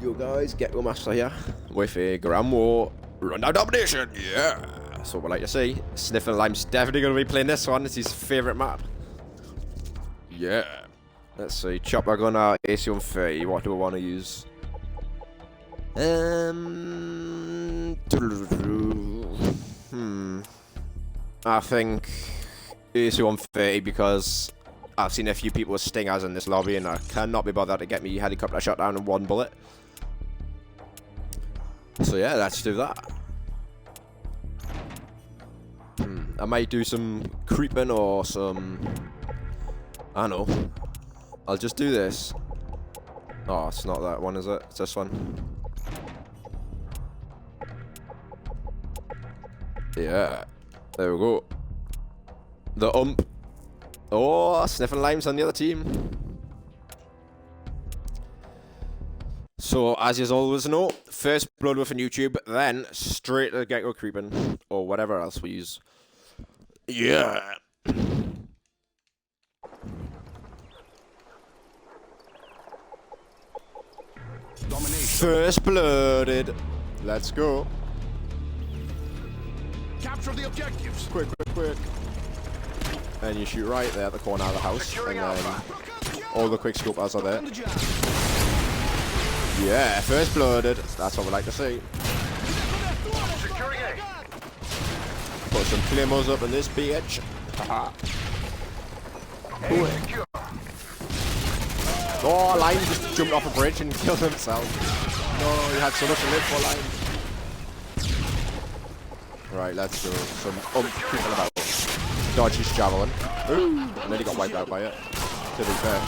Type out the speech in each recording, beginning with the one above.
Yo guys, Get Your Master here with a Groundwar rundown domination. Yeah, that's what we like to see. SnifflingLime's definitely going to be playing this one. It's his favourite map. Yeah. Let's see. Chopper gunner, AC-130. What do I want to use? I think AC-130 because I've seen a few people with stingers in this lobby and I cannot be bothered to get me helicopter shot down in one bullet. So yeah, let's do that. I might do some creeping or some... I don't know. I'll just do this. Oh, it's not that one, is it? It's this one. Yeah. There we go. The ump. Oh, SnifflingLime's on the other team. So, as you always know, first blood with a YouTube, then straight to get-go creeping, or whatever else we use. Yeah. First blooded. Let's go. Capture the objectives. Quick. And you shoot right there at the corner of the house. And then all the quick scopers are there. Yeah, first blooded. That's what we like to see. Securing A. Put some claymores up in this bitch. Haha. Secure. Oh, Lime just jumped off a bridge and killed himself. No, he had so much to live for, Lime. Right, let's go. Some people about. Dodge his javelin. Ooh, and then he got wiped out by it. To be fair.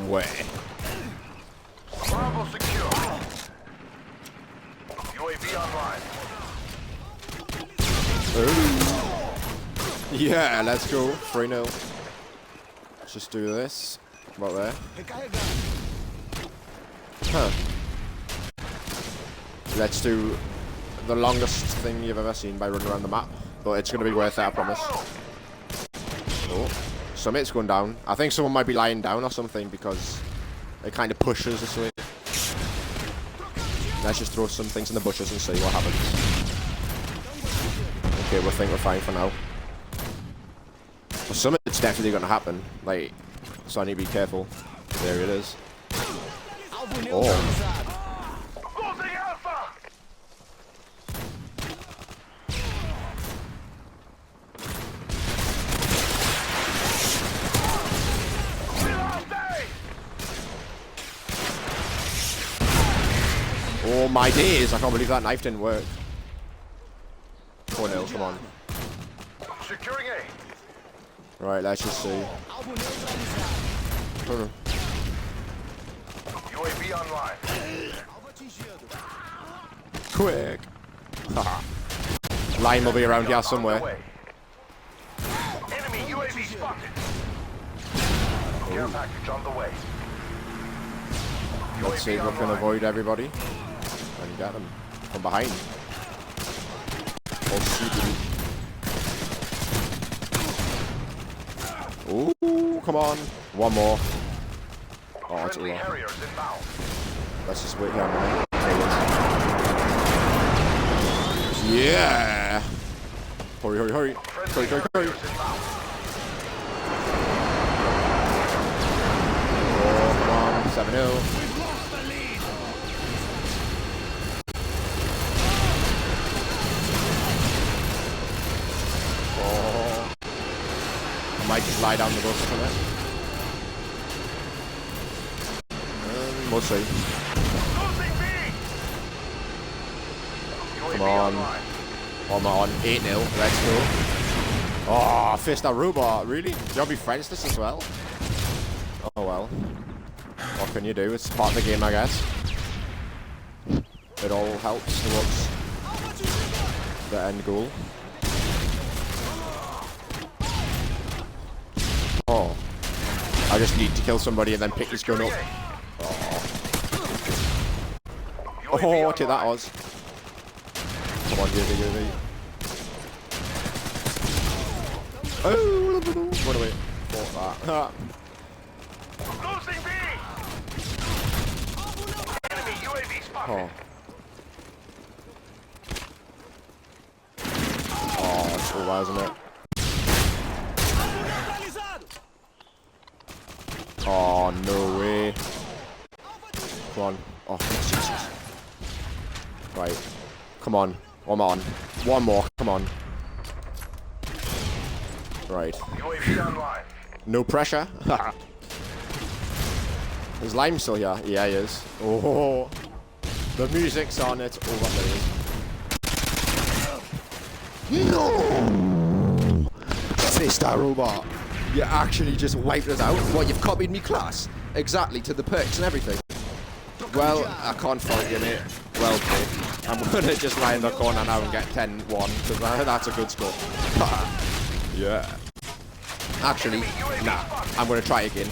Where? Bravo secure. UAV online. Ooh. Yeah, let's go. 3-0. Let's just do this. About there. Huh. Let's do the longest thing you've ever seen by running around the map. But it's going to be worth it, I promise. Oh, Summit's going down. I think someone might be lying down or something because it kind of pushes this way. Let's just throw some things in the bushes and see what happens. Okay, we think we're fine for now. But Summit's definitely going to happen. Like, so I need to be careful. There it is. Oh. Oh my days, I can't believe that knife didn't work. 4-0, come on. Securing A. Right, let's just see. UAV online. Quick. Lime will be around here somewhere. Enemy UAV spotted. Care package on the way. Let's see if we can avoid everybody. And get them from behind. Oh, shooting. Ooh, come on. One more. Oh, it's all off. Let's just wait here a minute. Yeah! Hurry. Hurry. Oh, come on. 7-0. I might just lie down the bush for it. We'll see. Come on. On 8-0. Let's go. Oh, fist that robot. Really? Do you want to be friends this as well? Oh well. What can you do? It's part of the game, I guess. It all helps towards the end goal. Oh. I just need to kill somebody and then pick this gun up. Oh, okay, that was. Come on, UAV. Oh, run away. Fought that. Losing B. Oh. Oh, that's all right, isn't it? Oh, no way. Come on. Oh, Jesus. Right. Come on. One more. One more. Come on. Right. UAV online. No pressure. Is Lime still here? Yeah, he is. Oh. The music's on it. Oh, what there is. No! Sister robot. You actually just wiped us out. What, you've copied me class? Exactly, to the perks and everything. Well, I can't fault you, mate. Well played. I'm gonna just lie in the corner now and get 10-1, because that's a good score. Yeah. Actually, nah. I'm gonna try again.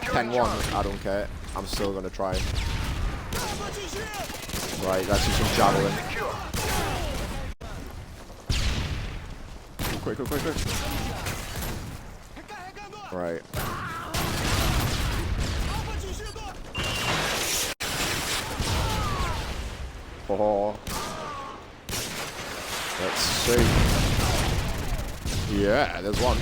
10-1, I don't care. I'm still gonna try. Right, let's do some javelin. Quick. Right. Oh. Let's see. Yeah, there's one.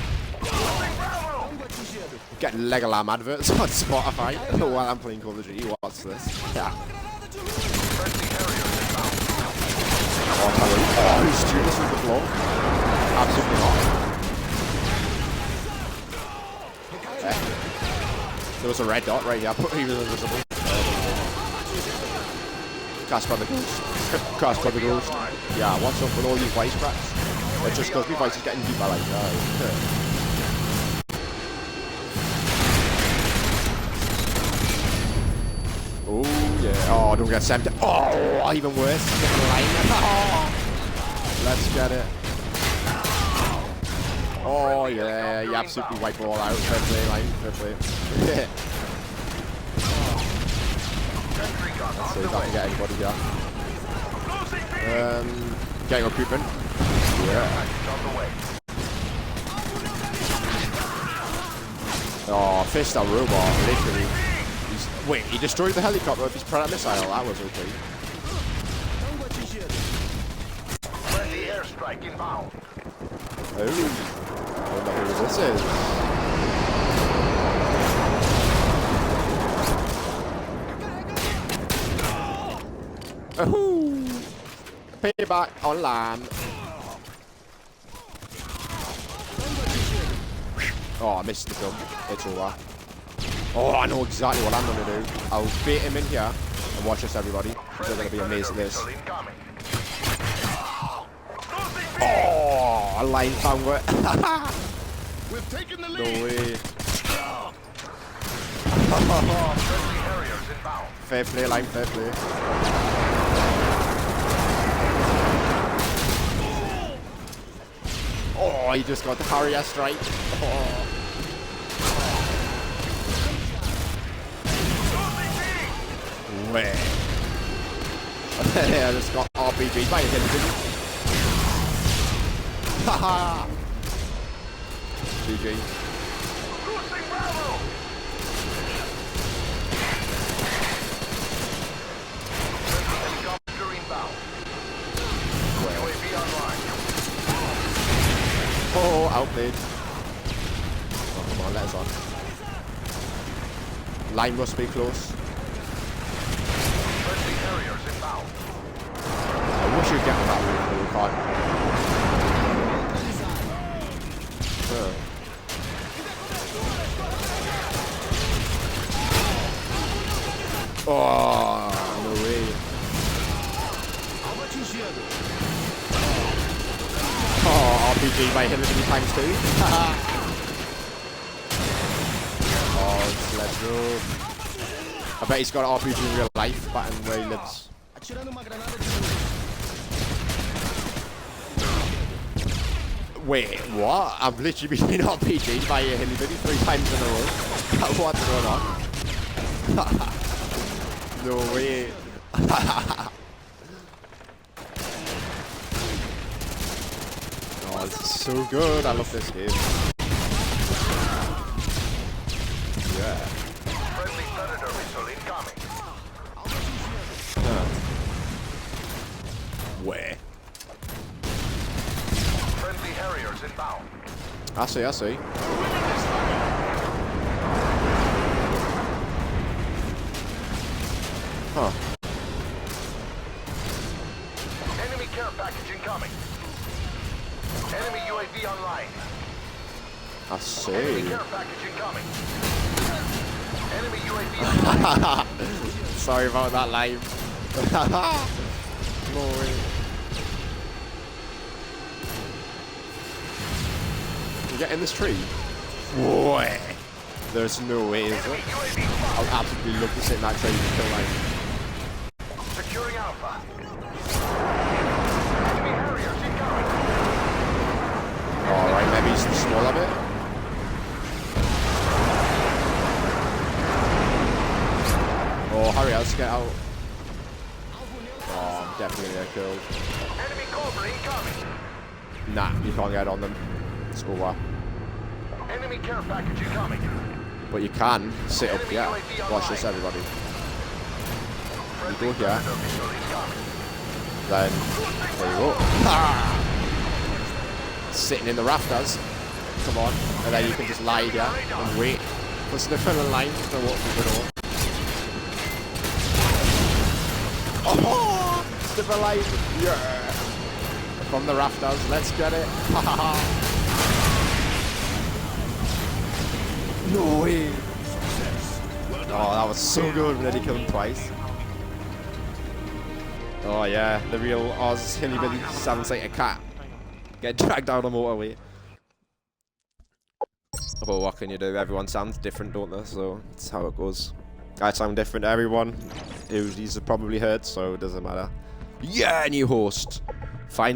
Getting Legolam adverts on Spotify while I'm playing Call of Duty. What's this? Yeah. Oh, he's shooting through the floor. Absolutely not. There was a red dot right here. He was invisible. Cast by the ghost. Cast by the ghost. Yeah, what's up with all these voice cracks? It's just because my voice is getting deeper like that. Oh, yeah. Oh, don't get sent. Oh, even worse. Oh, let's get it. Oh, yeah. You absolutely wipe it all out. Fair play, line. Fair play. Let's see if I can get anybody here. Getting recruitment. Yeah. Oh, fist that robot, literally. Wait, he destroyed the helicopter with his Predator missile. That was okay. Friendly airstrike inbound. Oh, I wonder who this is. Oh, payback on land. Oh, I missed the jump. It's over. Oh, I know exactly what I'm going to do. I'll bait him in here and watch this, everybody. You're going to be amazed at this. Oh, a line found it. We've taken the No lead. way. Fair play, line, fair play. Oh, he just got the Harrier strike. Oh. Where? I just got RPG'd by him. Haha! GG. Oh, outplayed. Oh, come on, let us on. Line must be close. I wish you'd get on that roof, but we can't. Oh, no way. Oh, RPG by him many times too. Oh, let's go. I bet he's got an RPG in real life, back in where he lives. Wait, what? I've literally been RPG'd by a Hilly Bitty 3 times in a row. What's going on? No way. Oh, this is so good. I love this game. Yeah. Friendly Predator missile incoming. Where? Friendly Harriers inbound. I see, I see. Huh. Enemy care package incoming. Enemy UAV online. I see. Enemy care package incoming. Enemy UAV online. Sorry about that, lame. Glory. You get in this tree? Boy. There's no way, is Enemy it? UAV I'd spotted. absolutely love to sit in that tree and kill lame. Securing Alpha. Enemy Harriers incoming. Alright, maybe it's the smaller bit. Oh, hurry, let's get out. Oh, I'm definitely gonna get killed. Enemy Cobra incoming. Nah, you can't get on them. It's over. Enemy care package incoming. But you can sit up here. Watch this, everybody. You go here, then there you go. Ah! Sitting in the rafters. Come on. And then you can just lie here and wait for SnifflingLime to walk through the door. Oh! SnifflingLime! Yeah! From the rafters. Let's get it. Ha ha ha! No way! Oh, that was so good when he killed him twice. Oh yeah, the real Oz Hillybilly 7-seater cat. Get dragged down the motorway. But what can you do? Everyone sounds different, don't they? So that's how it goes. I sound different to everyone. These have probably heard, so it doesn't matter. Yeah, new host. Find